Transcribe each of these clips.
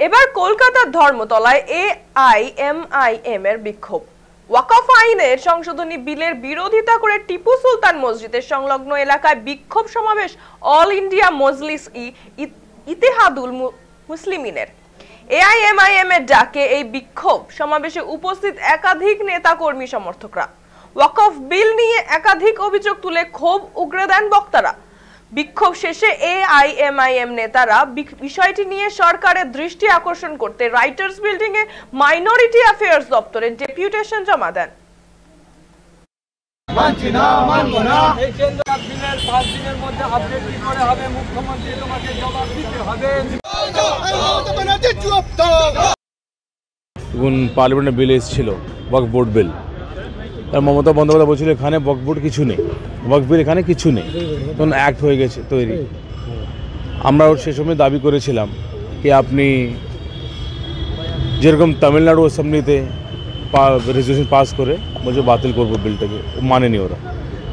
এবার কলকাতার ধর্মতলায় এআইএমআইএম এর বিক্ষোভ। ওয়াকফ আইনের সংশোধনী বিলের বিরোধিতা করে টিপু সুলতান মসজিদের সংলগ্ন এলাকায় বিক্ষোভ সমাবেশ অল ইন্ডিয়া মজলিস ইতিহাদুল মুসলিমিনের। এআইএমআইএম এর ডাকে এই বিক্ষোভ সমাবেশে উপস্থিত একাধিক নেতা কর্মী সমর্থকরা। ওয়াকফ বিল নিয়ে একাধিক অভিযোগ তুলে ক্ষোভ উগরে দেন বক্তারা। বিক্ষোভ শেষে এআইএমআইএম নেতারা বিষয়টি নিয়ে সরকারের দৃষ্টি আকর্ষণ করতে রাইটার্স বিল্ডিং এ মাইনরিটি অ্যাফেয়ার্স দপ্তরে ডেপুটেশন জমা দেন। পার্লামেন্টের বিল এসেছিল ওয়াকফ বোর্ড বিল, মমতা বন্দ্যোপাধ্যায় বলছিল এখানে ওয়াকফ বোর্ড কিছু নেই, ওয়াকফ বিল এখানে কিছু নেই, তখন অ্যাক্ট হয়ে গেছে তৈরি। আমরা সে সময় দাবি করেছিলাম কি আপনি যেরকম তামিলনাড়ু অ্যাসেম্বলিতে রেজলিউশন পাস করে বলছে বাতিল করবো বিলটাকে, মানেনি ওরা।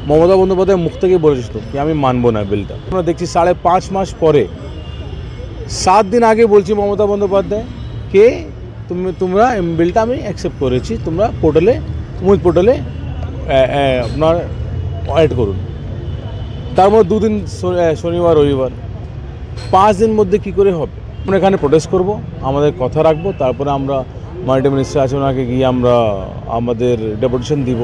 মমতা বন্দ্যোপাধ্যায় মুখ থেকে বলেছিল কি আমি মানবো না বিলটা। আমরা দেখছি 5.5 মাস পরে 7 দিন আগে বলছি মমতা বন্দ্যোপাধ্যায় কে তোমরা বিলটা আমি অ্যাকসেপ্ট করেছি, তোমরা পোর্টালে পোর্টালে আপনার অ্যাড করুন। তার মধ্যে 2 দিন শনিবার রবিবার, 5 দিন মধ্যে কি করে হবে? আমরা এখানে প্রোটেস্ট করব, আমাদের কথা রাখবো, তারপরে আমরা মাল্টি মিনিস্টার আছে ওনাকে গিয়ে আমরা আমাদের ডেপুটেশন দিব।